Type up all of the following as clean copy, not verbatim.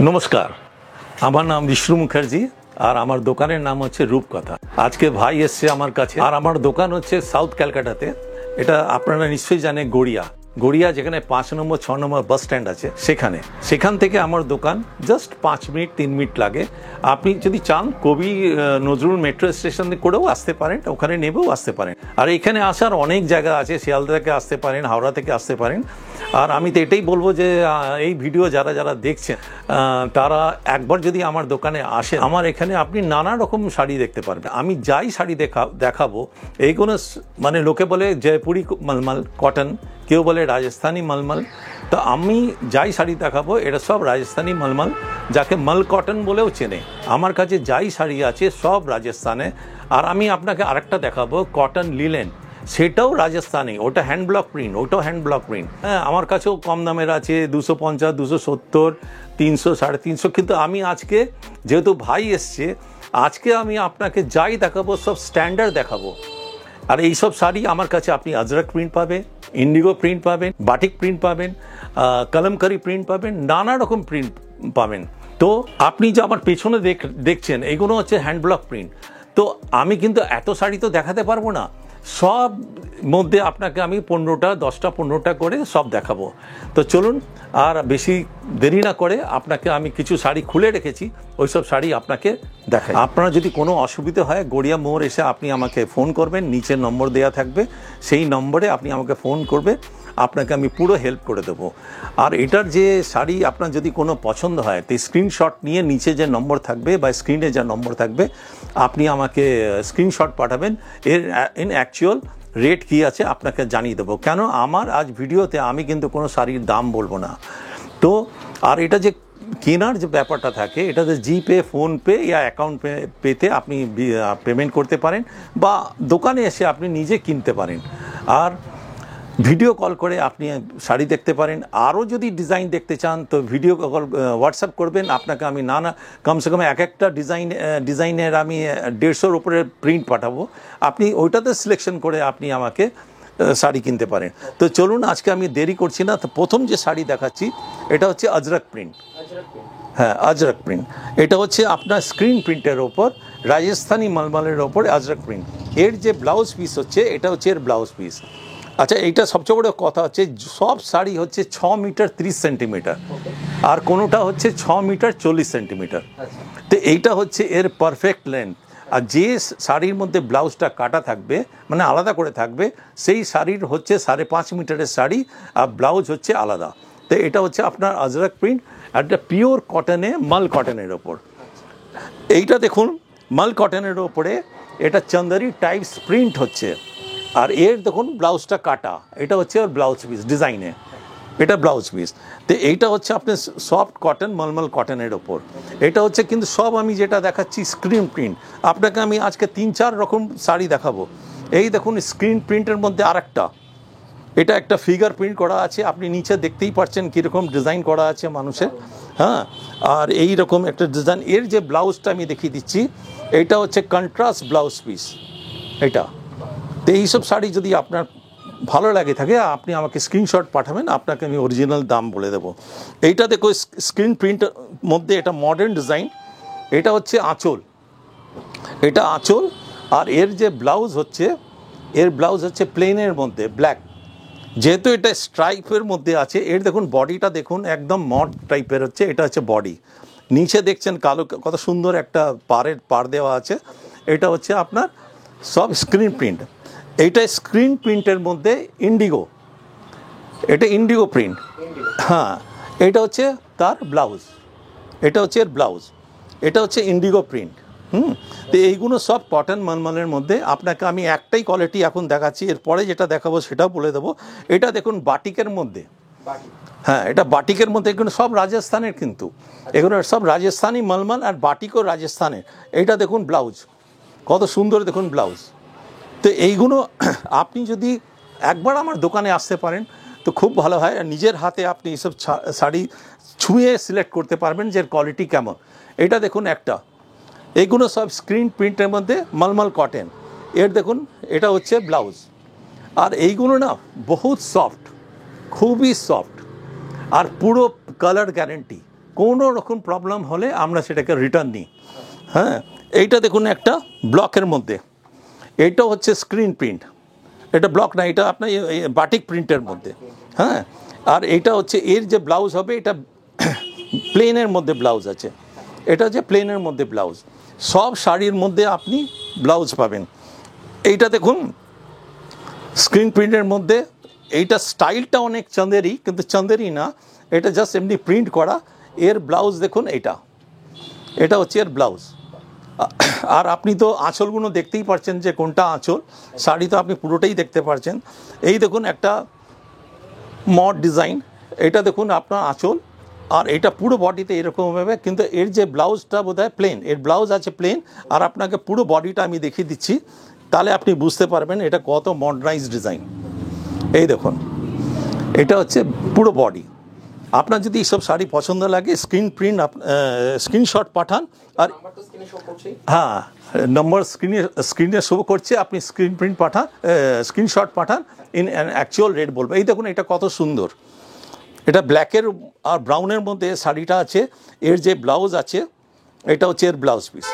नमस्कार আমার নাম বিষ্ণু মুখার্জি আর আমার দোকানের নাম হচ্ছে রূপকথা। আজকে ভাই এসছে আমার কাছে আর আমার দোকান হচ্ছে সাউথ ক্যালকাটাতে। এটা আপনারা নিশ্চয়ই জানেন গড়িয়া যেখানে 5 নম্বর 6 নম্বর বাস স্ট্যান্ড আছে সেখান থেকে আমার দোকান জাস্ট 5 মিনিট 3 মিনিট লাগে। আপনি যদি চান কবি নজরুল মেট্রো স্টেশন করেও আসতে পারেন, ওখানে নেবেও আসতে পারেন। আর এখানে আসার অনেক জায়গা আছে, শিয়ালদা থেকে আসতে পারেন, হাওড়া থেকে আসতে পারেন। আর আমি তো এটাই বলবো যে এই ভিডিও যারা যারা দেখছেন তারা একবার যদি আমার দোকানে আসে, আমার এখানে আপনি নানা রকম শাড়ি দেখতে পারবেন। আমি যাই শাড়ি দেখাবো এইগুলো মানে লোকে বলে জয়পুরি মলমল কটন, কেউ বলে রাজস্থানী মলমল। তো আমি যাই শাড়ি দেখাবো এটা সব রাজস্থানী মলমল, যাকে মল কটন বলেও চেনে। আমার কাছে যাই শাড়ি আছে সব রাজস্থানে। আর আমি আপনাকে আরেকটা দেখাবো কটন লিলেন, সেটাও রাজস্থানী, ওটা হ্যান্ড ব্লক প্রিন্ট, ওটাও হ্যান্ড ব্লক প্রিন্ট। হ্যাঁ, আমার কাছেও কম দামের আছে 250, 270, 300, 350। কিন্তু আমি আজকে যেহেতু ভাই এসছে, আজকে আমি আপনাকে যাই দেখাবো সব স্ট্যান্ডার্ড দেখাবো। আর এইসব শাড়ি আমার কাছে আপনি আজরক প্রিন্ট পাবেন, ইন্ডিগো প্রিন্ট পাবেন, বাটিক প্রিন্ট পাবেন, কলমকারি প্রিন্ট পাবেন, নানা রকম প্রিন্ট পাবেন। তো আপনি যে আমার পেছনে দেখছেন এগুলো হচ্ছে হ্যান্ড ব্লক প্রিন্ট। তো আমি কিন্তু এত শাড়ি তো দেখাতে পারবো না, সব মধ্যে আপনাকে আমি 10টা-15টা করে সব দেখাবো। তো চলুন আর বেশি দেরি না করে আপনাকে আমি কিছু শাড়ি খুলে রেখেছি, ওইসব শাড়ি আপনাকে দেখাই। আপনারা যদি কোনো অসুবিধা হয় গড়িয়া মোড় এসে আপনি আমাকে ফোন করবেন, নিচে নম্বর দেওয়া থাকবে, সেই নম্বরে আপনি আমাকে ফোন করবে, আপনাকে আমি পুরো হেল্প করে দেবো। আর এটার যে শাড়ি আপনার যদি কোনো পছন্দ হয় তো স্ক্রিনশট নিয়ে নিচে যে নম্বর থাকবে বা স্ক্রিনে যে নম্বর থাকবে আপনি আমাকে স্ক্রিনশট পাঠাবেন, এর অ্যাকচুয়াল রেট কী আছে আপনাকে জানিয়ে দেবো। কেন আমার আজ ভিডিওতে আমি কিন্তু কোনো শাড়ির দাম বলবো না। তো আর এটা যে কেনার যে ব্যাপারটা থাকে, এটাতে জিপে, ফোনপে ইয়া অ্যাকাউন্ট পেতে আপনি পেমেন্ট করতে পারেন বা দোকানে এসে আপনি নিজে কিনতে পারেন। আর ভিডিও কল করে আপনি শাড়ি দেখতে পারেন। আরও যদি ডিজাইন দেখতে চান তো ভিডিও কল হোয়াটসঅ্যাপ করবেন, আপনাকে আমি কমসে কম একটা ডিজাইনের আমি 150-র উপরে প্রিন্ট পাঠাবো, আপনি ওইটাতে সিলেকশন করে আপনি আমাকে শাড়ি কিনতে পারেন। তো চলুন আজকে আমি দেরি করছি না। তো প্রথম যে শাড়ি দেখাচ্ছি এটা হচ্ছে আজরক প্রিন্ট। হ্যাঁ, আজরক প্রিন্ট। এটা হচ্ছে আপনার স্ক্রিন প্রিন্টের ওপর রাজস্থানী মলমলের ওপর আজরক প্রিন্ট। এর যে ব্লাউজ পিস হচ্ছে এটা হচ্ছে এর ব্লাউজ পিস। আচ্ছা, এইটা সবচেয়ে বড় কথা হচ্ছে সব শাড়ি হচ্ছে 6 মিটার 30 সেন্টিমিটার আর কোনোটা হচ্ছে 6 মিটার 40 সেন্টিমিটার। তো এইটা হচ্ছে এর পারফেক্ট লেন্থ। আর যে শাড়ির মধ্যে ব্লাউজটা কাটা থাকবে মানে আলাদা করে থাকবে, সেই শাড়ির হচ্ছে 5.5 মিটারের শাড়ি আর ব্লাউজ হচ্ছে আলাদা। তো এটা হচ্ছে আপনার আজরক প্রিন্ট আর এটা পিওর কটনে, মাল কটনের ওপর। এইটা দেখুন মাল কটনের ওপরে এটা চন্দরি টাইপস প্রিন্ট হচ্ছে। আর এর দেখুন ব্লাউজটা কাটা, এটা হচ্ছে ওর ব্লাউজ পিস ডিজাইনে, এটা ব্লাউজ পিস। তো এইটা হচ্ছে আপনার সফট কটন, মলমল কটনের ওপর। এটা হচ্ছে কিন্তু সব আমি যেটা দেখাচ্ছি স্ক্রিন প্রিন্ট। আপনাকে আমি আজকে 3-4 রকম শাড়ি দেখাবো। এই দেখুন স্ক্রিন প্রিন্টের মধ্যে আরেকটা, এটা একটা ফিগার প্রিন্ট করা আছে, আপনি নিচে দেখতেই পাচ্ছেন কীরকম ডিজাইন করা আছে মানুষের। হ্যাঁ, আর এই রকম একটা ডিজাইন। এর যে ব্লাউজটা আমি দেখিয়ে দিচ্ছি, এটা হচ্ছে কন্ট্রাস্ট ব্লাউজ পিস এটা। তো এইসব শাড়ি যদি আপনার ভালো লাগে থাকে আপনি আমাকে স্ক্রিনশট পাঠাবেন, আপনাকে আমি অরিজিনাল দাম বলে দেবো। এইটা দেখো স্ক্রিন প্রিন্টের মধ্যে এটা মডার্ন ডিজাইন। এটা হচ্ছে আঁচল, এটা আঁচল। আর এর যে ব্লাউজ হচ্ছে, এর ব্লাউজ হচ্ছে প্লেনের মধ্যে ব্ল্যাক। যেহেতু এটা স্ট্রাইপের মধ্যে আছে, এর দেখুন বডিটা দেখুন একদম মড টাইপের হচ্ছে, এটা হচ্ছে বডি। নিচে দেখছেন কালো কত সুন্দর একটা পার দেওয়া আছে। এটা হচ্ছে আপনার সব স্ক্রিন প্রিন্ট। এইটা স্ক্রিন প্রিন্টের মধ্যে ইন্ডিগো, এটা ইন্ডিগো প্রিন্ট। হ্যাঁ, এটা হচ্ছে তার ব্লাউজ, এটা হচ্ছে এর ব্লাউজ, এটা হচ্ছে ইন্ডিগো প্রিন্ট। তো এইগুলো সব কটন মলমলের মধ্যে। আপনাকে আমি একটাই কোয়ালিটি এখন দেখাচ্ছি, এরপরে যেটা দেখাবো সেটাও বলে দেবো। এটা দেখুন বাটিকের মধ্যে। হ্যাঁ, এটা বাটিকের মধ্যে, এগুলো সব রাজস্থানের, কিন্তু এগুলো সব রাজস্থানী মলমল আর বাটিকও রাজস্থানের। এইটা দেখুন ব্লাউজ কত সুন্দর, দেখুন ব্লাউজ। তো এইগুলো আপনি যদি একবার আমার দোকানে আসতে পারেন তো খুব ভালো হয়। আর নিজের হাতে আপনি এইসব শাড়ি ছুঁয়ে সিলেক্ট করতে পারবেন যে কোয়ালিটি কেমন। এটা দেখুন একটা, এইগুলো সব স্ক্রিন প্রিন্টের মধ্যে মলমল কটন। এর দেখুন এটা হচ্ছে ব্লাউজ। আর এইগুলো না বহুত সফট, খুবই সফট আর পুরো কালার গ্যারেন্টি, কোনো রকম প্রবলেম হলে আমরা সেটাকে রিটার্ন নিই। হ্যাঁ, এইটা দেখুন একটা ব্লকের মধ্যে, এইটা হচ্ছে স্ক্রিন প্রিন্ট, এটা ব্লক না, এটা আপনার বাটিক প্রিন্টের মধ্যে। হ্যাঁ, আর এইটা হচ্ছে এর যে ব্লাউজ হবে এটা প্লেনের মধ্যে ব্লাউজ আছে, এটা হচ্ছে প্লেনের মধ্যে ব্লাউজ। সব শাড়ির মধ্যে আপনি ব্লাউজ পাবেন। এইটা দেখুন স্ক্রিন প্রিন্টের মধ্যে, এইটা স্টাইলটা অনেক চাঁদেরি, কিন্তু চাঁদেরি না, এটা জাস্ট এমনি প্রিন্ট করা। এর ব্লাউজ দেখুন, এটা হচ্ছে এর ব্লাউজ। আর আপনি তো আঁচলগুলো দেখতেই পাচ্ছেন যে কোনটা আঁচল, শাড়ি তো আপনি পুরোটাই দেখতে পাচ্ছেন। এই দেখুন একটা মড ডিজাইন, এটা দেখুন আপনার আঁচল, আর এটা পুরো বডিতে এরকমভাবে, কিন্তু এর যে ব্লাউজটা বোধহয় প্লেন, এর ব্লাউজ আছে প্লেন। আর আপনাকে পুরো বডিটা আমি দেখিয়ে দিচ্ছি, তাহলে আপনি বুঝতে পারবেন এটা কত মডার্নাইজ ডিজাইন। এই দেখুন, এটা হচ্ছে পুরো বডি। আপনার যদি এইসব শাড়ি পছন্দ লাগে, স্ক্রিনশট পাঠান। আর হ্যাঁ, নম্বর স্ক্রিনে শো করছে, আপনি স্ক্রিনশট পাঠান, ইন অ্যাকচুয়াল রেট বলবো। এই দেখুন এটা কত সুন্দর, এটা ব্ল্যাকের আর ব্রাউনের মধ্যে শাড়িটা আছে। এর যে ব্লাউজ আছে, এটা হচ্ছে এর ব্লাউজ পিস,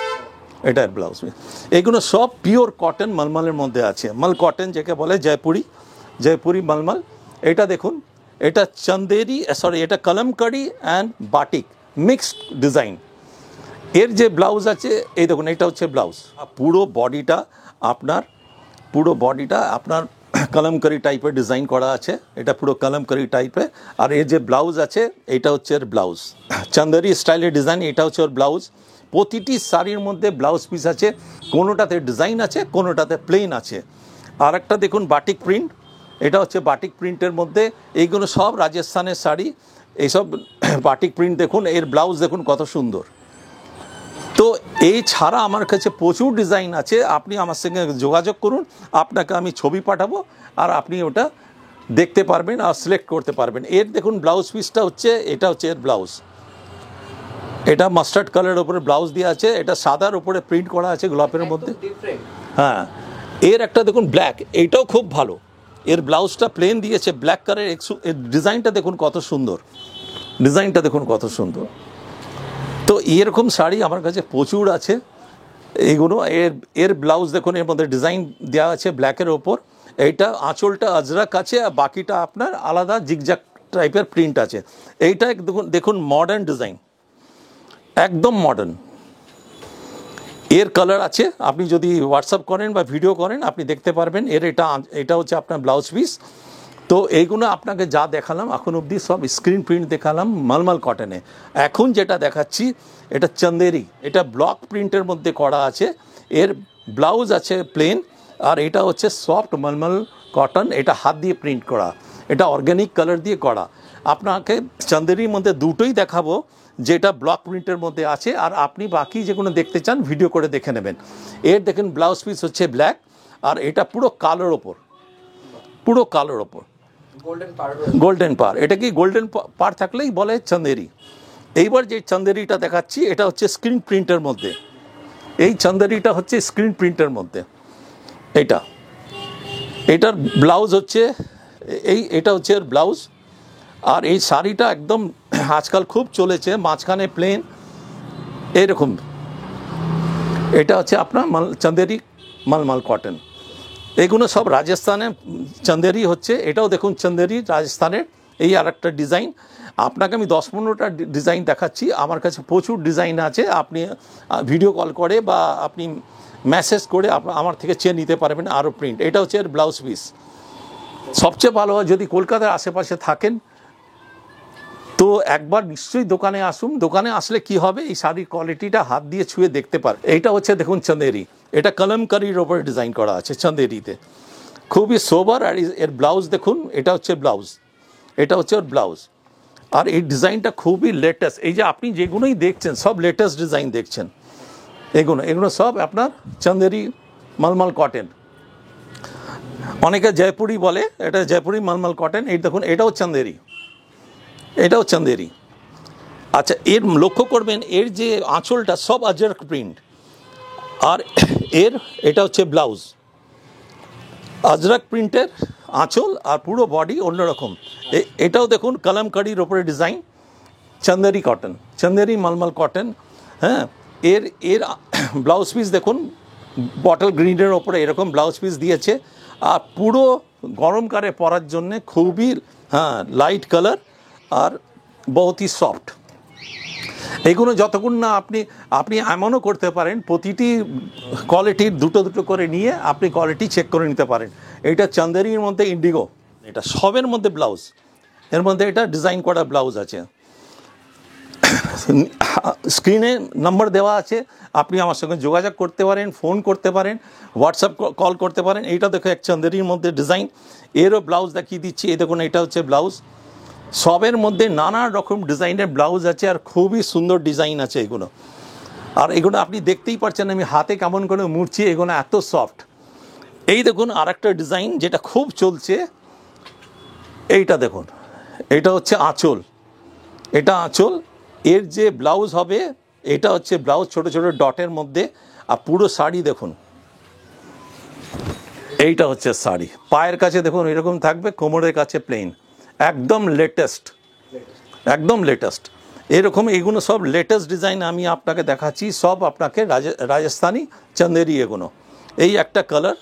এটা এর ব্লাউজ পিস। এগুলো সব পিওর কটন মলমলের মধ্যে আছে, মল কটন যাকে বলে, জয়পুরি মলমল। এটা দেখুন, এটা চন্দেরি, এটা kalamkari and batik mixed design. এর যে ব্লাউজ আছে, এই দেখুন এটা হচ্ছে ব্লাউজ। পুরো বডিটা আপনার কলমকারি টাইপের ডিজাইন করা আছে, এটা পুরো কলমকারি টাইপের। আর এর যে ব্লাউজ আছে, এটা হচ্ছে এর ব্লাউজ, চান্দেরি স্টাইলের ডিজাইন, এটা হচ্ছে ওর ব্লাউজ। প্রতিটি শাড়ির মধ্যে ব্লাউজ পিস আছে, কোনোটাতে ডিজাইন আছে, কোনোটাতে প্লেন আছে। আর একটা দেখুন বাটিক প্রিন্ট, এটা হচ্ছে বাটিক প্রিন্টের মধ্যে। এইগুলো সব রাজস্থানের শাড়ি, এইসব বাটিক প্রিন্ট দেখুন, এর ব্লাউজ দেখুন কত সুন্দর। তো এই ছাড়া আমার কাছে প্রচুর ডিজাইন আছে, আপনি আমার সঙ্গে যোগাযোগ করুন, আপনাকে আমি ছবি পাঠাবো, আর আপনি ওটা দেখতে পারবেন আর সিলেক্ট করতে পারবেন। এর দেখুন ব্লাউজ পিসটা হচ্ছে, এটা হচ্ছে এর ব্লাউজ, এটা মাস্টার্ড কালারের উপরে ব্লাউজ দেওয়া আছে, এটা সাদার উপরে প্রিন্ট করা আছে গোলাপের মধ্যে। হ্যাঁ, এর একটা দেখুন ব্ল্যাক, এইটাও খুব ভালো, এর ব্লাউজটা প্লেন দিয়েছে ব্ল্যাক কালার। এর ডিজাইনটা দেখুন কত সুন্দর, তো এরকম শাড়ি আমার কাছে প্রচুর আছে। এইগুলো এর ব্লাউজ দেখুন, এর মধ্যে ডিজাইন দেওয়া আছে ব্ল্যাকের ওপর। এইটা আঁচলটা আজরাক আছে, আর বাকিটা আপনার আলাদা জিগজ্যাগ টাইপের প্রিন্ট আছে। এইটা দেখুন মডার্ন ডিজাইন, একদম মডার্ন। এর কালার আছে, আপনি যদি হোয়াটসঅ্যাপ করেন বা ভিডিও করেন আপনি দেখতে পারবেন। এটা হচ্ছে আপনার ব্লাউজ পিস। তো এইগুলো আপনাকে যা দেখালাম এখন অবধি সব স্ক্রিন প্রিন্ট দেখালাম মলমল কটনে। এখন যেটা দেখাচ্ছি এটা চন্দেরি, এটা ব্লক প্রিন্টের মধ্যে করা আছে, এর ব্লাউজ আছে প্লেন, আর এটা হচ্ছে সফট মলমল কটন, এটা হাত দিয়ে প্রিন্ট করা, এটা অর্গ্যানিক কালার দিয়ে করা। আপনাকে চন্দেরির মধ্যে দুটোই দেখাবো, যেটা ব্লক প্রিন্টের মধ্যে আছে, আর আপনি বাকি যেগুলো দেখতে চান ভিডিও করে দেখে নেবেন। এর দেখেন ব্লাউজ পিস হচ্ছে ব্ল্যাক, আর এটা পুরো কালোর ওপর, গোল্ডেন পার। এটা কি গোল্ডেন পার থাকলেই বলে চন্দেরি। এইবার যে চন্দেরিটা দেখাচ্ছি এটা হচ্ছে স্ক্রিন প্রিন্টের মধ্যে, এই চন্দেরিটা হচ্ছে স্ক্রিন প্রিন্টের মধ্যে। এটার ব্লাউজ হচ্ছে এটা হচ্ছে এর ব্লাউজ। আর এই শাড়িটা একদম আজকাল খুব চলেছে, মাঝখানে প্লেন এইরকম। এটা হচ্ছে আপনার চন্দেরি মলমল কটন। এগুলো সব রাজস্থানের চন্দেরি হচ্ছে, এটাও দেখুন চন্দেরি রাজস্থানের। এই আর একটা ডিজাইন, আপনাকে আমি 10-15টা ডিজাইন দেখাচ্ছি, আমার কাছে প্রচুর ডিজাইন আছে। আপনি ভিডিও কল করে বা আপনি মেসেজ করে আমার থেকে চেয়ে নিতে পারবেন আরও প্রিন্ট। এটা হচ্ছে এর ব্লাউজ পিস। সবচেয়ে ভালো হয় যদি কলকাতার আশেপাশে থাকেন তো একবার নিশ্চয়ই দোকানে আসুন। দোকানে আসলে কি হবে, এই শাড়ির কোয়ালিটিটা হাত দিয়ে ছুঁয়ে দেখতে পার। এইটা হচ্ছে দেখুন চন্দেরি, এটা কলমকারির ওপরে ডিজাইন করা আছে চন্দেরিতে, খুবই সোবার। আর এর ব্লাউজ দেখুন, এটা হচ্ছে ওর ব্লাউজ। আর এই ডিজাইনটা খুবই লেটেস্ট। এই যে আপনি যেগুলোই দেখছেন সব লেটেস্ট ডিজাইন দেখছেন, এগুলো সব আপনার চন্দেরি মলমল কটন। অনেকে জয়পুরি বলে, এটা জয়পুরি মলমল কটন। এই দেখুন এটাও চন্দেরি। আচ্ছা, এর লক্ষ্য করবেন এর যে আঁচলটা সব আজরাক প্রিন্ট, আর এটা হচ্ছে ব্লাউজ, আজরাক প্রিন্টের আঁচল, আর পুরো বডি অন্যরকম। এটাও দেখুন কলমকারির ওপরে design, Chanderi cotton, Chanderi mulmul cotton. হ্যাঁ, এর এর ব্লাউজ পিস দেখুন বটল গ্রিনের ওপরে এরকম ব্লাউজ পিস দিয়েছে, আর পুরো গরমকালে পরার জন্যে খুবই লাইট কালার আর বহুতই সফট। এইগুলো যতক্ষণ না আপনি এমনও করতে পারেন প্রতিটি কোয়ালিটির দুটো দুটো করে নিয়ে আপনি কোয়ালিটি চেক করে নিতে পারেন। এইটা চন্দেরির মধ্যে ইন্ডিগো, এটা সবের মধ্যে ব্লাউজ, এর মধ্যে এটা ডিজাইন করা ব্লাউজ আছে। স্ক্রিনে নাম্বার দেওয়া আছে, আপনি আমার সঙ্গে যোগাযোগ করতে পারেন, ফোন করতে পারেন, হোয়াটসঅ্যাপ কল করতে পারেন। এইটা দেখো এক চন্দেরির মধ্যে ডিজাইন, এরও ব্লাউজ দেখিয়ে দিচ্ছি। এই দেখুন এটা হচ্ছে ব্লাউজ, সবের মধ্যে নানা রকম ডিজাইনের ব্লাউজ আছে আর খুবই সুন্দর ডিজাইন আছে এগুলো। আর এগুলো আপনি দেখতেই পাচ্ছেন আমি হাতে কেমন করে মুড়ছি, এগুলো এত সফট। এই দেখুন আর একটা ডিজাইন যেটা খুব চলছে, এইটা দেখুন, এটা হচ্ছে আঁচল, এটা আঁচল, এর যে ব্লাউজ হবে এটা হচ্ছে ব্লাউজ ছোট ছোট ডটের মধ্যে, আর পুরো শাড়ি দেখুন, এইটা হচ্ছে শাড়ি। পায়ের কাছে দেখুন এরকম থাকবে, কোমরের কাছে প্লেন, একদম লেটেস্ট, একদম লেটেস্ট। এরকম এগুলো সব লেটেস্ট ডিজাইন আমি আপনাকে দেখাচ্ছি, সব আপনাকে রাজস্থানি চন্দেরি এগুলো। এই একটা কালার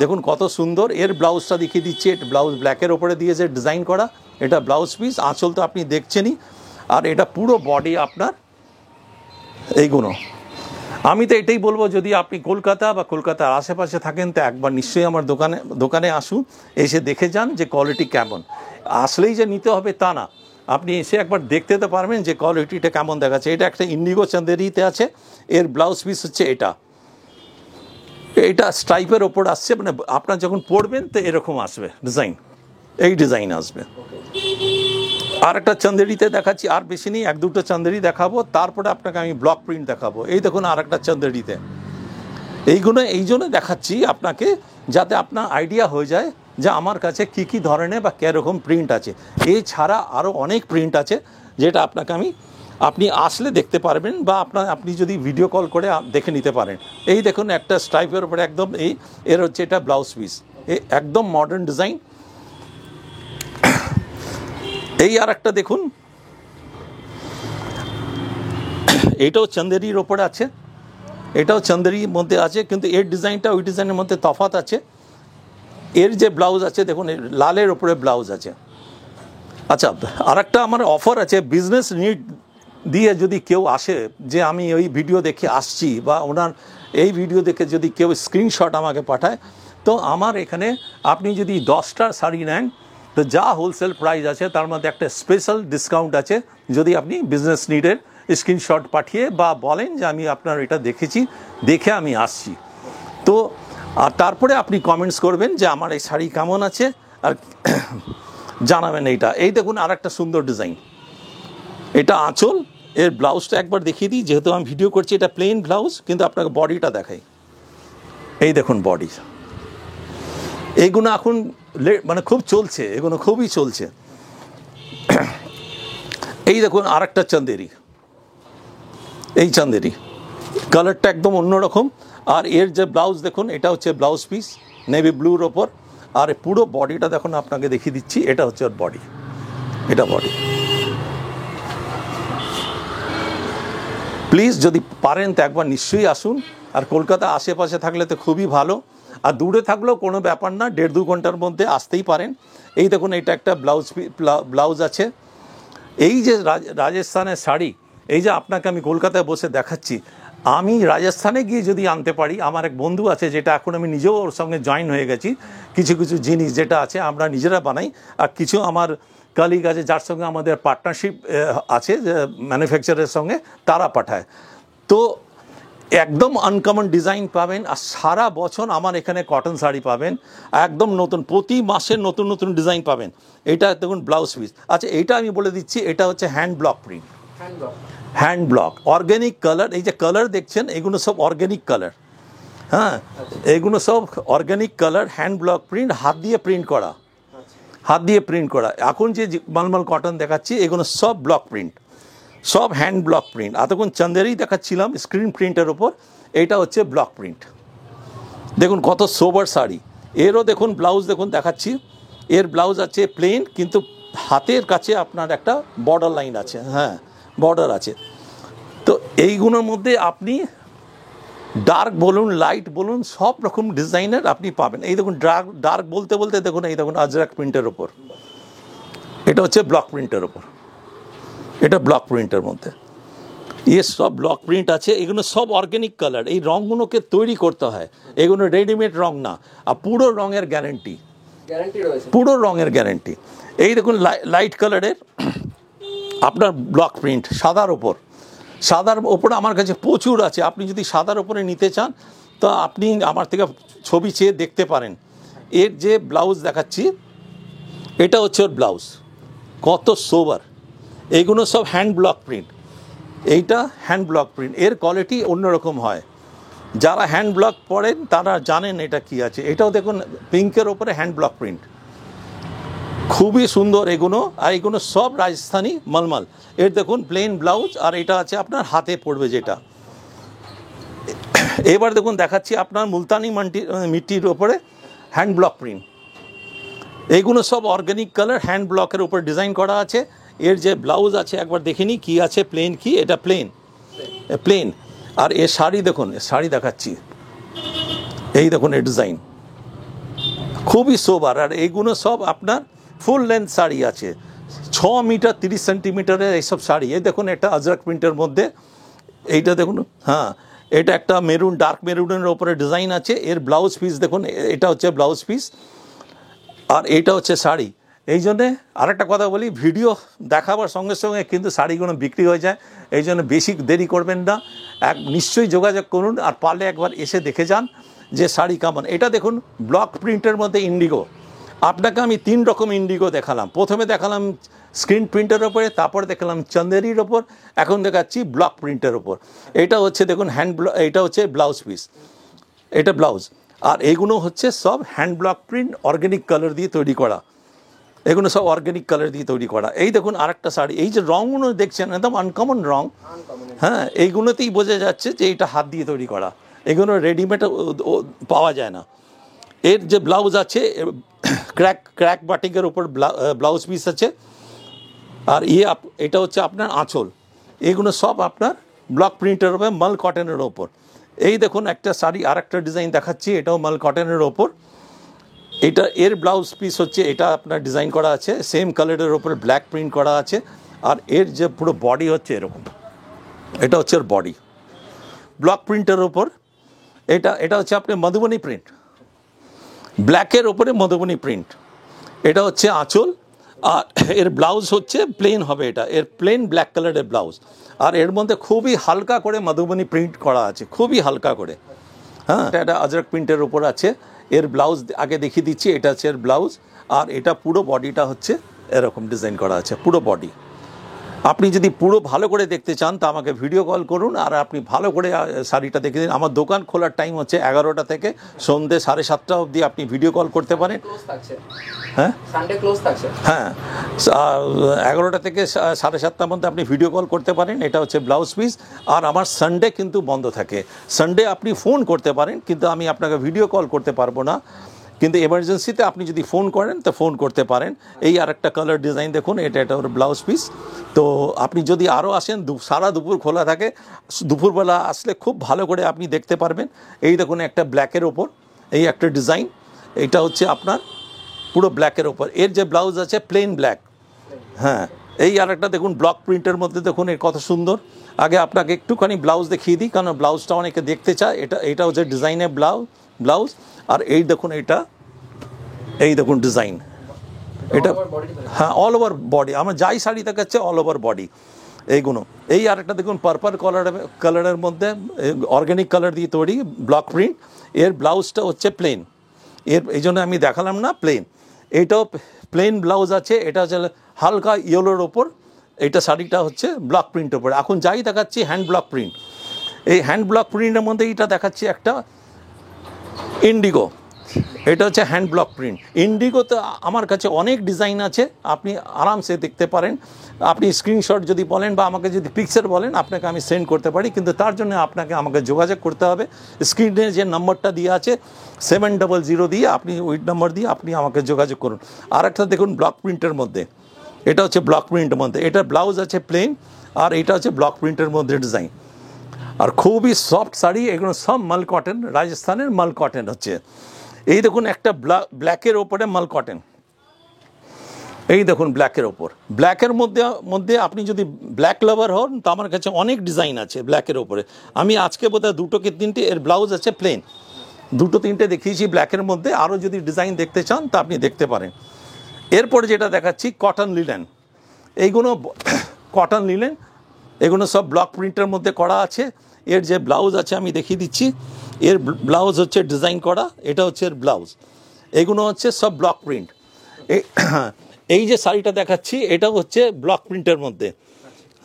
দেখুন কত সুন্দর, এর ব্লাউজটা দেখিয়ে দিচ্ছি। এটা ব্লাউজ ব্ল্যাকের ওপরে দিয়েছে ডিজাইন করা, এটা ব্লাউজ পিস, আঁচল তো আপনি দেখছেনই, আর এটা পুরো বডি আপনার এইগুলো। আমি তো এটাই বলবো, যদি আপনি কলকাতা বা কলকাতার আশেপাশে থাকেন তো একবার নিশ্চয়ই আমার দোকানে আসুন, এসে দেখে যান যে কোয়ালিটি কেমন। আসলেই যে নিতে হবে তা না, আপনি এসে একবার দেখতে তো পারবেন যে কোয়ালিটিটা কেমন দেখাচ্ছে। এটা একটা ইন্ডিগো চন্দেরিতে আছে, এর ব্লাউজ পিস হচ্ছে এটা স্ট্রাইপের ওপর আসছে, মানে আপনার যখন পরবেন তো এরকম আসবে ডিজাইন, এই ডিজাইন আসবে। আর একটা চন্দেরিতে দেখাচ্ছি, আর বেশি নেই, এক দুটো চন্দেরি দেখাবো, তারপরে আপনাকে আমি ব্লক প্রিন্ট দেখাবো। এই দেখুন আর একটা চন্দেরিতে, এইগুলো এই জন্য দেখাচ্ছি আপনাকে যাতে আপনার আইডিয়া হয়ে যায় যে আমার কাছে কী কী ধরনের বা কীরকম প্রিন্ট আছে। এছাড়া আরও অনেক প্রিন্ট আছে যেটা আপনি আসলে দেখতে পারবেন, বা আপনি যদি ভিডিও কল করে দেখে নিতে পারেন। এই দেখুন একটা স্ট্রাইপের উপরে একদম এর হচ্ছে এটা ব্লাউজ পিস, একদম মডার্ন ডিজাইন। এই আর একটা দেখুন, এইটাও চন্দেরির ওপরে আছে, এটাও চন্দেরির মধ্যে আছে, কিন্তু এর ডিজাইনটা ওই ডিজাইনের মধ্যে তফাৎ আছে। এর যে ব্লাউজ আছে দেখুন লালের ওপরে ব্লাউজ আছে। আচ্ছা, আর একটা আমার অফার আছে, বিজনেস নিড দিয়ে যদি কেউ আসে যে আমি ওই ভিডিও দেখে আসছি, বা ওনার এই ভিডিও দেখে যদি কেউ স্ক্রিনশট আমাকে পাঠায়, তো আমার এখানে আপনি যদি 10টা শাড়ি নেন তো যা হোলসেল প্রাইস আছে তার মধ্যে একটা স্পেশাল ডিসকাউন্ট আছে, যদি আপনি বিজনেস নিডের স্ক্রিনশট পাঠিয়ে বা বলেন যে আমি আপনার এটা দেখেছি, দেখে আমি আসছি। তো আর তারপরে আপনি কমেন্টস করবেন যে আমার এই শাড়ি কেমন আছে আর জানাবেন এইটা। এই দেখুন আর একটা সুন্দর ডিজাইন, এটা আঁচল, এর ব্লাউজটা একবার দেখিয়ে দিই, যেহেতু আমি ভিডিও করছি। এটা প্লেন ব্লাউজ, কিন্তু আপনাকে বডিটা দেখাই। এই দেখুন বডি, এইগুলো এখন মানে খুব চলছে, এগুলো খুবই চলছে। এই দেখুন আর একটা চন্দেরি, এই চন্দেরি কালারটা একদম অন্যরকম, আর এর যে ব্লাউজ দেখুন এটা হচ্ছে ব্লাউজ পিস নেভি ব্লুর ওপর, আর পুরো বডিটা দেখুন আপনাকে দেখিয়ে দিচ্ছি। এটা হচ্ছে ওর বডি, এটা বডি। প্লিজ যদি পারেন তো একবার নিশ্চয়ই আসুন, আর কলকাতা আশেপাশে থাকলে তো খুবই ভালো, আর দূরে থাকলেও কোনো ব্যাপার না, 1.5-2 ঘন্টার মধ্যে আসতেই পারেন। এই দেখুন এটা একটা ব্লাউজ আছে। এই যে রাজস্থানের শাড়ি, এই যে আপনাকে আমি কলকাতায় বসে দেখাচ্ছি, আমি রাজস্থানে গিয়ে যদি আনতে পারি, আমার এক বন্ধু আছে যেটা এখন আমি নিজেও ওর সঙ্গে জয়েন হয়ে গেছি, কিছু কিছু জিনিস যেটা আছে আমরা নিজেরা বানাই, আর কিছু আমার কলিগ আছে যার সঙ্গে আমাদের পার্টনারশিপ আছে ম্যানুফ্যাকচারের সঙ্গে, তারা পাঠায়। তো একদম আনকমন ডিজাইন পাবেন, আর সারা বছর আমার এখানে কটন শাড়ি পাবেন একদম নতুন, প্রতি মাসে নতুন নতুন ডিজাইন পাবেন। এটা দেখুন ব্লাউজ পিস। আচ্ছা, এইটা আমি বলে দিচ্ছি, এটা হচ্ছে hand block print, hand block organic colour. এই যে কালার দেখছেন এগুলো সব অর্গ্যানিক কালার, হ্যাঁ এগুলো সব organic colour, hand block print, হাত দিয়ে প্রিন্ট করা, হাত দিয়ে প্রিন্ট করা। এখন যে মালমাল কটন দেখাচ্ছি এগুলো সব ব্লক প্রিন্ট, সব হ্যান্ড ব্লক প্রিন্ট। এতক্ষণ চন্দেরি দেখাচ্ছিলাম স্ক্রিন প্রিন্টের ওপর, এটা হচ্ছে ব্লক প্রিন্ট। দেখুন কত সোবার শাড়ি। এরও দেখুন ব্লাউজ দেখুন দেখাচ্ছি, এর ব্লাউজ আছে প্লেন, কিন্তু হাতের কাছে আপনার একটা বর্ডার লাইন আছে, হ্যাঁ বর্ডার আছে। তো এইগুলোর মধ্যে আপনি ডার্ক বলুন, লাইট বলুন, সব রকম ডিজাইনের আপনি পাবেন। এই দেখুন ডার্ক বলতে বলতে দেখুন, এই দেখুন আজরাক প্রিন্টের ওপর, এটা হচ্ছে ব্লক প্রিন্টের ওপর, এটা ব্লক প্রিন্টের মধ্যে সব ব্লক প্রিন্ট আছে। এগুলো সব অর্গ্যানিক কালার। এই রঙগুলোকে তৈরি করতে হয়, এগুলো রেডিমেড রং না, আর পুরো রঙের গ্যারেন্টি রয়েছে, পুরো রঙের গ্যারেন্টি। এই দেখুন লাইট কালারের আপনার ব্লক প্রিন্ট সাদার ওপরে আমার কাছে প্রচুর আছে। আপনি যদি সাদার ওপরে নিতে চান তো আপনি আমার থেকে ছবি চেয়ে দেখতে পারেন। এর যে ব্লাউজ দেখাচ্ছি, এটা হচ্ছে ওর ব্লাউজ, কত সোবার। এইগুলো সব হ্যান্ড ব্লক প্রিন্ট, এইটা হ্যান্ড ব্লক প্রিন্ট, এর কোয়ালিটি অন্যরকম হয়। যারা হ্যান্ড ব্লক পড়েন তারা জানেন এটা কি আছে। এটাও দেখুন পিঙ্কের ওপরে হ্যান্ড ব্লক প্রিন্ট, খুবই সুন্দর এগুলো। আর এগুলো সব রাজস্থানি মলমল। এর দেখুন প্লেন ব্লাউজ, আর এটা আছে আপনার হাতে পড়বে যেটা। এবার দেখুন দেখাচ্ছি আপনার মুলতানি মিট্টির ওপরে হ্যান্ড ব্লক প্রিন্ট। এইগুলো সব অর্গ্যানিক কালার, হ্যান্ড ব্লকের উপর ডিজাইন করা আছে। এর যে ব্লাউজ আছে একবার দেখে নিই কী আছে, প্লেন কি, এটা প্লেন। আর এর শাড়ি দেখুন, শাড়ি দেখাচ্ছি, এই দেখুন এর ডিজাইন খুবই সোবার। আর এইগুলো সব আপনার ফুল লেন্থ শাড়ি আছে, 6 মিটার 30 সেন্টিমিটারের এইসব শাড়ি। এই দেখুন একটা আজরাক প্রিন্টের মধ্যে, এইটা দেখুন, হ্যাঁ এটা একটা মেরুন, ডার্ক মেরুনের ওপরে ডিজাইন আছে। এর ব্লাউজ পিস দেখুন, এটা হচ্ছে ব্লাউজ পিস, আর এইটা হচ্ছে শাড়ি। এই জন্যে আরেকটা কথা বলি, ভিডিও দেখাবার সঙ্গে সঙ্গে কিন্তু শাড়িগুলো বিক্রি হয়ে যায়। এই জন্য বেশি দেরি করবেন না, নিশ্চয়ই যোগাযোগ করুন, আর পারলে একবার এসে দেখে যান যে শাড়ি কেমন। এটা দেখুন ব্লক প্রিন্টের মধ্যে ইন্ডিগো। আপনাকে আমি 3 রকম ইন্ডিগো দেখালাম। প্রথমে দেখালাম স্ক্রিন প্রিন্টের ওপরে, তারপরে দেখালাম চন্দেরির ওপর, এখন দেখাচ্ছি ব্লক প্রিন্টের ওপর। এটা হচ্ছে দেখুন এটা হচ্ছে ব্লাউজ পিস, এটা ব্লাউজ। আর এইগুলো হচ্ছে সব hand block print, organic colour দিয়ে তৈরি করা। এগুলো সব অর্গ্যানিক কালার দিয়ে তৈরি করা। এই দেখুন আরেকটা শাড়ি, এই যে রঙগুলো দেখছেন একদম আনকমন রং, হ্যাঁ এইগুলোতেই বোঝা যাচ্ছে যে এটা হাত দিয়ে তৈরি করা। এগুলো রেডিমেড পাওয়া যায় না। এর যে ব্লাউজ আছে ক্র্যাক বাটিকের উপর ব্লাউজ পিস আছে। আর এটা হচ্ছে আপনার আঁচল। এগুলো সব আপনার ব্লক প্রিন্টের ওপর, মাল কটনের ওপর। এই দেখুন একটা শাড়ি, আর একটা ডিজাইন দেখাচ্ছি, এটাও মাল কটনের ওপর। এটা এর ব্লাউজ পিস হচ্ছে, এটা আপনার ডিজাইন করা আছে সেম কালারের ওপর, ব্ল্যাক প্রিন্ট করা আছে। আর এর যে পুরো বডি হচ্ছে এরকম, এটা হচ্ছে এর বডি ব্লক প্রিন্টের ওপর। এটা হচ্ছে আপনার মধুবনী প্রিন্ট, ব্ল্যাকের ওপরে মধুবনী প্রিন্ট। এটা হচ্ছে আঁচল, আর এর ব্লাউজ হচ্ছে প্লেন হবে, এটা এর প্লেন ব্ল্যাক কালারের ব্লাউজ। আর এর মধ্যে খুবই হালকা করে মধুবনী প্রিন্ট করা আছে, খুবই হালকা করে। হ্যাঁ এটা আজরাক প্রিন্টের ওপর আছে। এর ব্লাউজ আগে দেখিয়ে দিচ্ছি, এটা হচ্ছে এর ব্লাউজ। আর এটা পুরো বডিটা হচ্ছে এরকম ডিজাইন করা আছে, পুরো বডি। আপনি যদি পুরো ভালো করে দেখতে চান তা আমাকে ভিডিও কল করুন, আর আপনি ভালো করে শাড়িটা দেখে দিন। আমার দোকান খোলার টাইম হচ্ছে 11টা থেকে সন্ধ্যে 7:30 অবধি আপনি ভিডিও কল করতে পারেন। হ্যাঁ সানডে ক্লোজ থাকছে, হ্যাঁ 11টা থেকে 7:30টার মধ্যে আপনি ভিডিও কল করতে পারেন। এটা হচ্ছে ব্লাউজ পিস। আর আমার সানডে কিন্তু বন্ধ থাকে। সানডে আপনি ফোন করতে পারেন, কিন্তু আমি আপনাকে ভিডিও কল করতে পারবো না। কিন্তু এমার্জেন্সিতে আপনি যদি ফোন করেন তো ফোন করতে পারেন। এই আর একটা কালার ডিজাইন দেখুন, এটা ওর ব্লাউজ পিস। তো আপনি যদি আরও আসেন, সারা দুপুর খোলা থাকে, দুপুরবেলা আসলে খুব ভালো করে আপনি দেখতে পারবেন। এই দেখুন একটা ব্ল্যাকের ওপর এই একটা ডিজাইন, এটা হচ্ছে আপনার পুরো ব্ল্যাকের ওপর। এর যে ব্লাউজ আছে প্লেন ব্ল্যাক। হ্যাঁ এই আর একটা দেখুন ব্লক প্রিন্টের মধ্যে দেখুন এর কত সুন্দর। আগে আপনাকে একটুখানি ব্লাউজ দেখিয়ে দিই, কারণ ব্লাউজটা অনেকে দেখতে চায়। এটা হচ্ছে ডিজাইনের ব্লাউজ। আর এই দেখুন এই দেখুন ডিজাইন, এটা হ্যাঁ অল ওভার বডি। আমার যাই শাড়ি দেখাচ্ছে অল ওভার বডি এইগুলো। এই আরেকটা দেখুন পার্পল কালারের মধ্যে অর্গ্যানিক কালার দিয়ে তৈরি ব্লক প্রিন্ট। এর ব্লাউজটা হচ্ছে প্লেন, এই জন্য আমি দেখালাম না, প্লেন। এটাও প্লেন ব্লাউজ আছে। এটা হচ্ছে হালকা ইয়েলোর ওপর, এটা শাড়িটা হচ্ছে ব্লক প্রিন্টের ওপর। এখন যাই দেখাচ্ছি হ্যান্ড ব্লক প্রিন্ট। এই হ্যান্ড ব্লক প্রিন্টের মধ্যে এটা দেখাচ্ছি একটা ইন্ডিগো, এটা হচ্ছে হ্যান্ড ব্লক প্রিন্ট। ইন্ডিগোতে আমার কাছে অনেক ডিজাইন আছে, আপনি আরামসে দেখতে পারেন। আপনি স্ক্রিনশট যদি বলেন বা আমাকে যদি পিকচার বলেন, আপনাকে আমি সেন্ড করতে পারি, কিন্তু তার জন্য আপনাকে আমাকে যোগাযোগ করতে হবে। স্ক্রিনে যে নাম্বারটা দেওয়া আছে 700 দিয়ে, আপনি ওই নাম্বার দিয়ে আপনি আমাকে যোগাযোগ করুন। আর একটা দেখুন ব্লক প্রিন্টের মধ্যে এটা হচ্ছে ব্লক প্রিন্টের মধ্যে, এটা ব্লাউজ আছে প্লেন, আর এটা হচ্ছে ব্লক প্রিন্টের মধ্যে ডিজাইন। আর খুবই সফট শাড়ি, এগুলো সব মাল কটন, রাজস্থানের মাল কটন হচ্ছে। এই দেখুন একটা ব্ল্যাকের ওপরে মাল কটন, এই দেখুন ব্ল্যাকের ওপর, ব্ল্যাকের মধ্যে আপনি যদি ব্ল্যাক লাভার হন তো আমার কাছে অনেক ডিজাইন আছে ব্ল্যাকের ওপরে। আমি আজকে বোধহয় 2 কি 3টে এর ব্লাউজ আছে প্লেন, 2-3টে দেখিয়েছি ব্ল্যাকের মধ্যে। আরও যদি ডিজাইন দেখতে চান তা আপনি দেখতে পারেন। এরপরে যেটা দেখাচ্ছি কটন লিনেন, এইগুলো কটন লিনেন, এগুলো সব ব্লক প্রিন্টের মধ্যে করা আছে। এর যে ব্লাউজ আছে আমি দেখিয়ে দিচ্ছি, এর ব্লাউজ হচ্ছে ডিজাইন করা, এটা হচ্ছে এর ব্লাউজ, এগুলো হচ্ছে সব ব্লক প্রিন্ট। এই যে শাড়িটা দেখাচ্ছি এটা হচ্ছে ব্লক প্রিন্টের মধ্যে,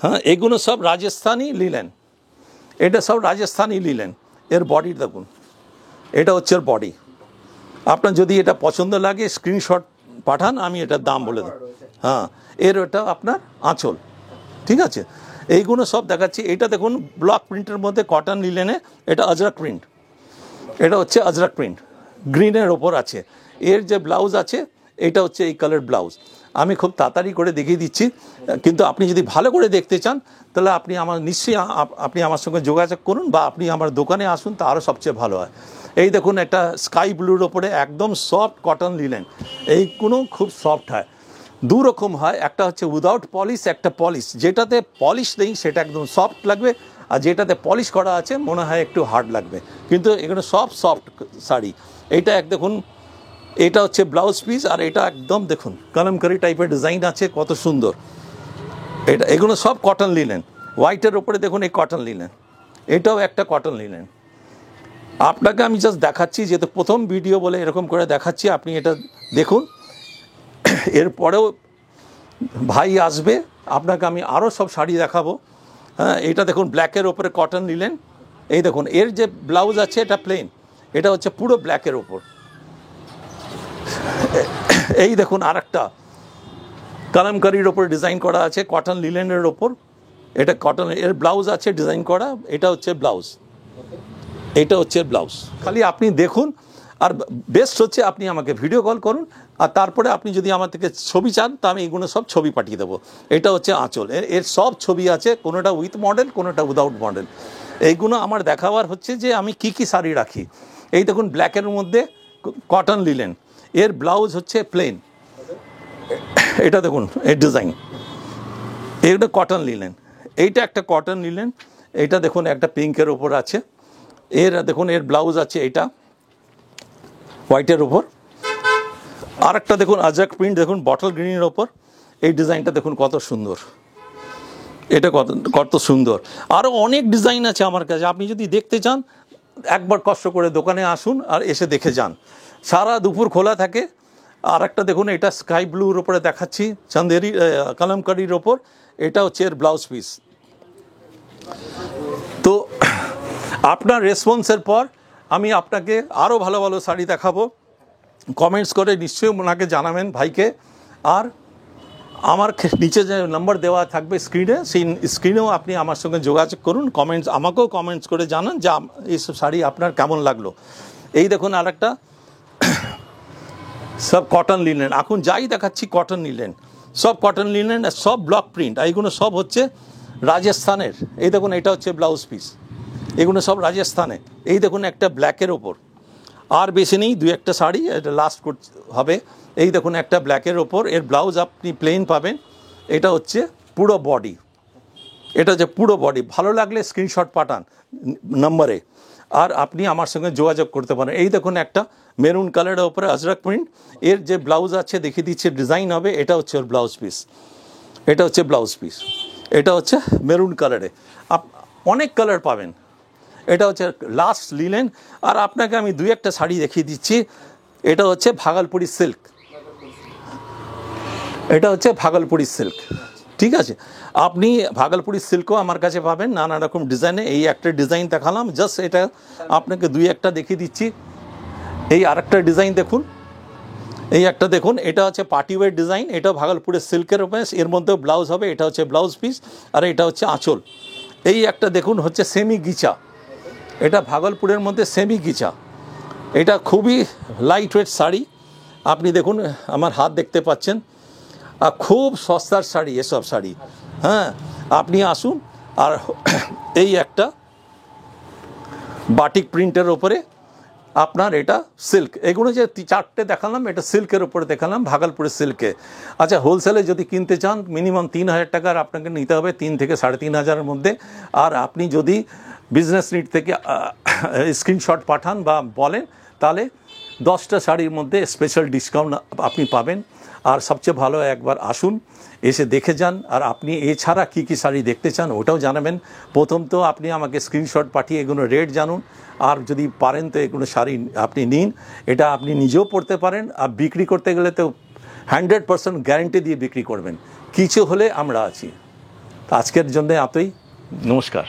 হ্যাঁ, এগুলো সব রাজস্থানি লিলেন, এটা সব রাজস্থানি লিলেন। এর বডি দেখুন, এটা হচ্ছে এর বডি। আপনার যদি এটা পছন্দ লাগে স্ক্রিনশট পাঠান, আমি এটার দাম বলে দেব। হ্যাঁ, এর ওটা আপনার আঁচল, ঠিক আছে। এইগুলো সব দেখাচ্ছি। এটা দেখুন ব্লক প্রিন্টের মধ্যে কটন লিলেনে, এটা আজরাক প্রিন্ট, এটা হচ্ছে আজরাক প্রিন্ট, গ্রিনের ওপর আছে। এর যে ব্লাউজ আছে এটা হচ্ছে এই কালার ব্লাউজ। আমি খুব তাড়াতাড়ি করে দেখিয়ে দিচ্ছি, কিন্তু আপনি যদি ভালো করে দেখতে চান তাহলে আপনি নিশ্চয়ই আপনি আমার সঙ্গে যোগাযোগ করুন, বা আপনি আমার দোকানে আসুন, তা আরও সবচেয়ে ভালো হয়। এই দেখুন একটা স্কাই ব্লুর ওপরে একদম সফট কটন লিলেন, এইগুলো খুব সফট হয়, 2 রকম হয়, একটা হচ্ছে উইদাউট পলিশ, একটা পলিশ। যেটাতে পলিশ নেই সেটা একদম সফট লাগবে, আর যেটাতে পলিশ করা আছে মনে হয় একটু হার্ড লাগবে, কিন্তু এগুলো সব সফট শাড়ি। এইটা দেখুন, এটা হচ্ছে ব্লাউজ পিস, আর এটা একদম দেখুন কলমকারি টাইপের ডিজাইন আছে, কত সুন্দর। এগুলো সব কটন লিনেন, হোয়াইটের ওপরে দেখুন এই কটন লিনেন, এটাও একটা কটন লিনেন। আপনাকে আমি জাস্ট দেখাচ্ছি, যেহেতু প্রথম ভিডিও বলে এরকম করে দেখাচ্ছি, আপনি এটা দেখুন। এরপরেও ভাই আসবে, আপনাকে আমি আরও সব শাড়ি দেখাবো। হ্যাঁ, এটা দেখুন ব্ল্যাকের ওপরে কটন নিলেন, এই দেখুন এর যে ব্লাউজ আছে এটা প্লেন, এটা হচ্ছে পুরো ব্ল্যাকের ওপর। এই দেখুন আর একটা কালামকারির ওপর ডিজাইন করা আছে কটন লিলেনের ওপর, এটা কটন, এর ব্লাউজ আছে ডিজাইন করা, এটা হচ্ছে ব্লাউজ, এটা হচ্ছে ব্লাউজ। খালি আপনি দেখুন, আর বেস্ট হচ্ছে আপনি আমাকে ভিডিও কল করুন, আর তারপরে আপনি যদি আমার থেকে ছবি চান তা আমি এগুলো সব ছবি পাঠিয়ে দেবো। এটা হচ্ছে আঁচল, এর সব ছবি আছে, কোনোটা উইথ মডেল, কোনোটা উইদাউট মডেল। এইগুলো আমার দেখাবার হচ্ছে যে আমি কি কি শাড়ি রাখি। এই দেখুন ব্ল্যাকের মধ্যে কটন লিলেন, এর ব্লাউজ হচ্ছে প্লেন, এটা দেখুন এর ডিজাইন, এটা কটন লিলেন, এইটা একটা কটন লিলেন, এইটা দেখুন একটা পিঙ্কের ওপর আছে, এর দেখুন এর ব্লাউজ আছে এটা হোয়াইটের ওপর। আর একটা দেখুন আজরাক প্রিন্ট, দেখুন বটল গ্রিনের ওপর, এই ডিজাইনটা দেখুন কত সুন্দর, এটা কত সুন্দর। আরও অনেক ডিজাইন আছে আমার কাছে, আপনি যদি দেখতে চান একবার কষ্ট করে দোকানে আসুন আর এসে দেখে যান, সারা দুপুর খোলা থাকে। আর একটা দেখুন এটা স্কাই ব্লুর ওপরে দেখাচ্ছি, চান্দেরি কালামকারির ওপর, এটা হচ্ছে এর ব্লাউজ পিস। তো আপনার রেসপন্সের পর আমি আপনাকে আরও ভালো ভালো শাড়ি দেখাবো, কমেন্টস করে নিশ্চয়ই ওনাকে জানাবেন ভাইকে। আর আমার নিচে যে নাম্বার দেওয়া থাকবে স্ক্রিনে, সেই স্ক্রিনেও আপনি আমার সঙ্গে যোগাযোগ করুন, আমাকেও কমেন্টস করে জানান যে এইসব শাড়ি আপনার কেমন লাগলো। এই দেখুন আর একটা সব কটন লিনেন, এখন যাই দেখাচ্ছি কটন লিনেন, সব কটন লিনেন, সব ব্লক প্রিন্ট, এইগুলো সব হচ্ছে রাজস্থানের। এই দেখুন এটা হচ্ছে ব্লাউজ পিস, এগুলো সব রাজস্থানে। এই দেখুন একটা ব্ল্যাকের ওপর, আর বেশি নেই, 2-1টা শাড়ি, এটা লাস্ট হবে। এই দেখুন একটা ব্ল্যাকের ওপর, এর ব্লাউজ আপনি প্লেন পাবেন, এটা হচ্ছে পুরো বডি, এটা হচ্ছে পুরো বডি। ভালো লাগলে স্ক্রিনশট পাঠান নম্বরে, আর আপনি আমার সঙ্গে যোগাযোগ করতে পারেন। এই দেখুন একটা মেরুন কালারের ওপরে আজরাক প্রিন্ট, এর যে ব্লাউজ আছে দেখিয়ে দিচ্ছে, ডিজাইন হবে, এটা হচ্ছে ওর ব্লাউজ পিস, এটা হচ্ছে ব্লাউজ পিস, এটা হচ্ছে মেরুন কালারে, অনেক কালার পাবেন। এটা হচ্ছে লাস্ট লিলেন। আর আপনাকে আমি 2-1টা শাড়ি দেখিয়ে দিচ্ছি, এটা হচ্ছে ভাগলপুরি সিল্ক, এটা হচ্ছে ভাগলপুরি সিল্ক, ঠিক আছে। আপনি ভাগলপুরি সিল্কও আমার কাছে পাবেন নানা রকম ডিজাইনে। এই একটা ডিজাইন দেখালাম জাস্ট, এটা আপনাকে 2-1টা দেখিয়ে দিচ্ছি। এই আরেকটা ডিজাইন দেখুন, এই একটা দেখুন, এটা হচ্ছে পার্টিওয়ার ডিজাইন, এটা ভাগলপুরের সিল্কের উপরে, এর মধ্যেও ব্লাউজ হবে, এটা হচ্ছে ব্লাউজ পিস, আর এটা হচ্ছে আঁচল। এই একটা দেখুন হচ্ছে সেমি গিচা, এটা ভাগলপুরের মধ্যে সেমি গিচা, এটা খুবই লাইট ওয়েট শাড়ি। আপনি দেখুন আমার হাত দেখতে পাচ্ছেন, আর খুব সস্তার শাড়ি এসব শাড়ি। হ্যাঁ, আপনি আসুন। আর এই একটা বাটিক প্রিন্টের ওপরে আপনার এটা সিল্ক, এগুলো যে চারটে দেখালাম এটা সিল্কের ওপরে দেখালাম, ভাগলপুরের সিল্কে। আচ্ছা, হোলসেলে যদি কিনতে চান মিনিমাম 3,000 টাকার আপনাকে নিতে হবে, 3 থেকে 3,500-এর মধ্যে। আর আপনি যদি বিজনেস নিড থেকে স্ক্রিনশট পাঠান বা বলেন, তাহলে 10টা শাড়ির মধ্যে স্পেশাল ডিসকাউন্ট আপনি পাবেন। আর সবচেয়ে ভালো একবার আসুন, এসে দেখে যান। আর আপনি এছাড়া কী কী শাড়ি দেখতে চান ওটাও জানাবেন। প্রথম তো আপনি আমাকে স্ক্রিনশট পাঠিয়ে এগুলো রেট জানুন, আর যদি পারেন তো এগুলো শাড়ি আপনি নিন। এটা আপনি নিজেও পরতে পারেন, আর বিক্রি করতে গেলে তো 100% গ্যারেন্টি দিয়ে বিক্রি করবেন। কিছু হলে আমরা আছি। আজকের জন্য এতই, নমস্কার।